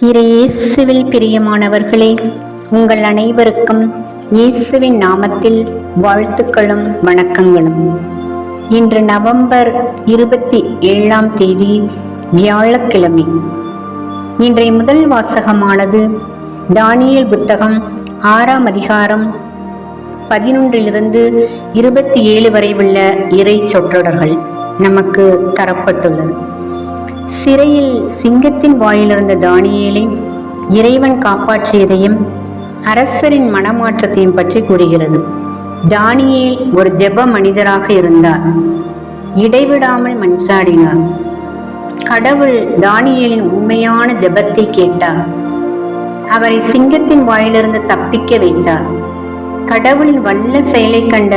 இயேசுவில் பிரியமானவர்களே, உங்கள் அனைவருக்கும் இயேசுவின் நாமத்தில் வாழ்த்துக்களும் வணக்கங்களும். இன்று நவம்பர் 27ஆம் தேதி வியாழக்கிழமை. இன்றைய முதல் வாசகமானது தானியேல் புத்தகம் 6ஆம் அதிகாரம் 11 27 வரை உள்ள இறை சொற்றொடர்கள் நமக்கு தரப்பட்டுள்ளது. சிறையில் சிங்கத்தின் வாயிலிருந்த தானியேலை இறைவன் காப்பாற்றியதையும் அரசரின் மனமாற்றத்தையும் பற்றி கூறுகிறது. தானியேல் ஒரு ஜெப மனிதராக இருந்தார். இடைவிடாமல் மன்றாடினார். கடவுள் தானியேலின் உண்மையான ஜெபத்தை கேட்டார். அவரை சிங்கத்தின் வாயிலிருந்து தப்பிக்க வைத்தார். கடவுளின் வல்ல செயலை கண்ட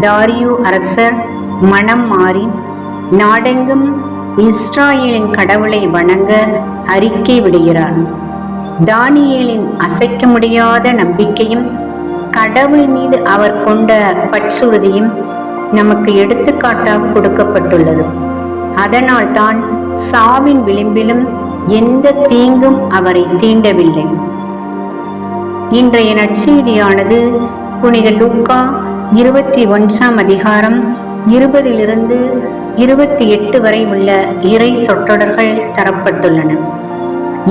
தாரியு அரசர் மனம் மாறி நாடெங்கும் இஸ்ராயேலின் கடவுளை வணங்க அறிக்கை விடுகிறார். தானியேலின் அசைக்க முடியாத நம்பிக்கையும் கடவுள் மீது அவர் கொண்ட பற்றுறுதியும் நமக்கு எடுத்துக்காட்டாக கொடுக்கப்பட்டுள்ளது. அதனால் தான் சாவின் விளிம்பிலும் எந்த தீங்கும் அவரை தீண்டவில்லை. இன்றைய நற்செய்தியானது புனித லூக்கா 21ஆம் அதிகாரம் 20 28 வரை உள்ள இறை சொற்றொடர்கள் தரப்பட்டுள்ளன.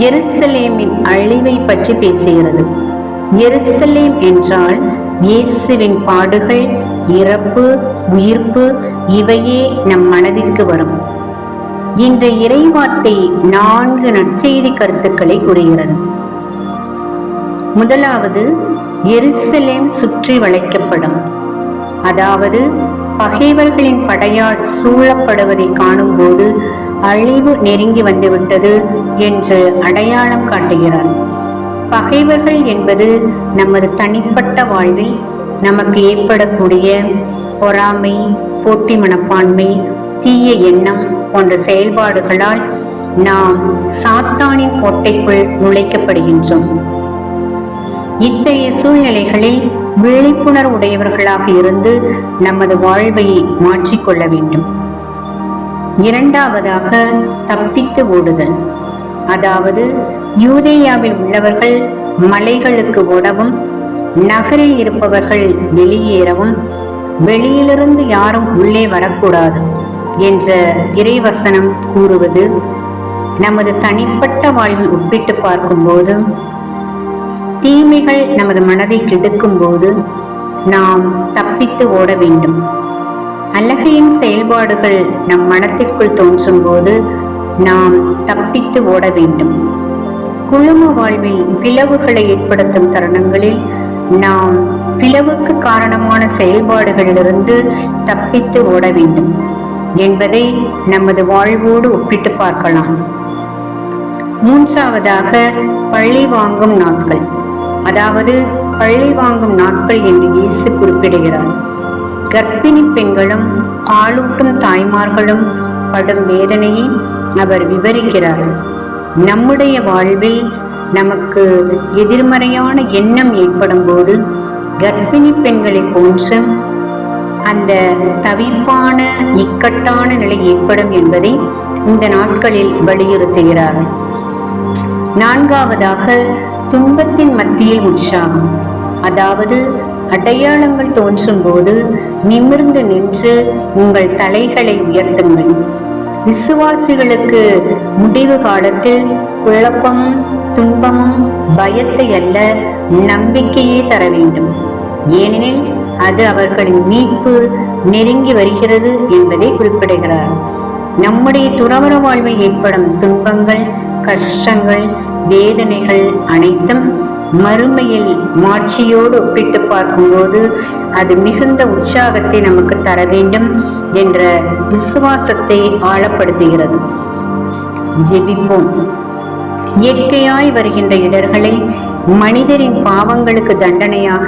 எருசலேமின் அழிவை பற்றி பேசுகிறது. எருசலேம் என்றால் இயேசுவின் பாடுகள், இறப்பு, உயிர்ப்பு இவையே நம் மனதிற்கு வரும். இந்த இறைவார்த்தை 4 நற்செய்தி கருத்துக்களை கூறுகிறது. முதலாவது, எருசலேம் சுற்றி வளைக்கப்படும். அதாவது பகைவர்களின் படையால் சூழப்படுவதை காணும் போது அழிவு நெருங்கி வந்துவிட்டது என்று அடையாளம் காட்டுகிறார். பகைவர்கள் என்பது நமது தனிப்பட்ட வாழ்வில் நமக்கு ஏற்படக்கூடிய பொறாமை, போட்டி மனப்பான்மை, தீய எண்ணம் போன்ற செயல்பாடுகளால் நாம் சாத்தானின் கோட்டைக்குள் நுழைக்கப்படுகின்றோம். இத்தகைய சூழ்நிலைகளில் விழிப்புணர்வு உடையவர்களாக இருந்து நமது வாழ்வை மாற்றிக்கொள்ள வேண்டும். இரண்டாவதாக, தப்பித்து ஓடுதல். அதாவது யூதேயாவில் உள்ளவர்கள் மலைகளுக்கு ஓடவும், நகரில் இருப்பவர்கள் வெளியேறவும், வெளியிலிருந்து யாரும் உள்ளே வரக்கூடாது என்ற இறைவசனம் கூறுவது நமது தனிப்பட்ட வாழ்வில் ஒப்பிட்டு பார்க்கும்போது தீமைகள் நமது மனதை கெடுக்கும் போது நாம் தப்பித்து ஓட வேண்டும். அழகையின் செயல்பாடுகள் நம் மனத்திற்குள் தோன்றும் போது நாம் தப்பித்து ஓட வேண்டும். குழும வாழ்வில் பிளவுகளை ஏற்படுத்தும் தருணங்களில் நாம் பிளவுக்கு காரணமான செயல்பாடுகளிலிருந்து தப்பித்து ஓட வேண்டும் என்பதை நமது வாழ்வோடு ஒப்பிட்டு பார்க்கலாம். மூன்றாவதாக, பழி வாங்கும் நாட்கள். அதாவது பழி வாங்கும் நாட்கள் என்று இயேசு குறிப்பிடுகிறார். கர்ப்பிணி பெண்களும் பாலூட்டும் தாய்மார்களும் படும் வேதனையை அவர் விவரிக்கிறார். நம்முடைய வாழ்வில் நமக்கு எதிர்மறையான எண்ணம் ஏற்படும் போது கர்ப்பிணி பெண்களை போன்று அந்த தவிப்பான இக்கட்டான நிலை ஏற்படும் என்பதை இந்த நாட்களில் வலியுறுத்துகிறார். நான்காவதாக, துன்பத்தின் மத்தியில் உற்சாகம். அதாவது அடையாளங்கள் தோன்றும் போது நிமிர்ந்து நின்று உங்கள் தலைகளை உயர்த்துங்கள். விசுவாசிகளுக்கு முடிவு காலத்தில் குழப்பமும் துன்பமும் பயத்தை அல்ல, நம்பிக்கையே தர வேண்டும். ஏனெனில் அது அவர்களின் மீட்பு நெருங்கி வருகிறது என்பதை குறிப்பிடுகிறார். நம்முடைய துறவற வாழ்வில் ஏற்படும் துன்பங்கள், கஷ்டங்கள், வேதனைகள் அனைத்தும் மறுமையில் மாட்சியோடு ஒப்பிட்டு பார்க்கும்போது அது மிகுந்த உற்சாகத்தை நமக்கு தர வேண்டும் என்ற விசுவாசத்தை ஆழப்படுத்துகிறது. ஜெபிப்போம். இயற்கையாய் வருகின்ற இடர்களை மனிதரின் பாவங்களுக்கு தண்டனையாக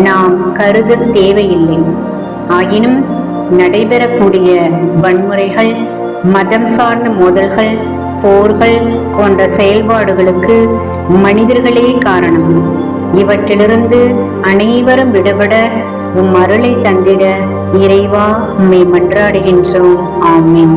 நாம் கருத தேவையில்லை. ஆயினும் நடைபெறக்கூடிய வன்முறைகள், மதம் சார்ந்த மோதல்கள், போர்கள் போன்ற செயல்பாடுகளுக்கு மனிதர்களே காரணம். இவற்றிலிருந்து அனைவரும் விடுபட உம் அருளை தந்திட இறைவா உம்மை மன்றாடுகின்றோம். ஆமென்.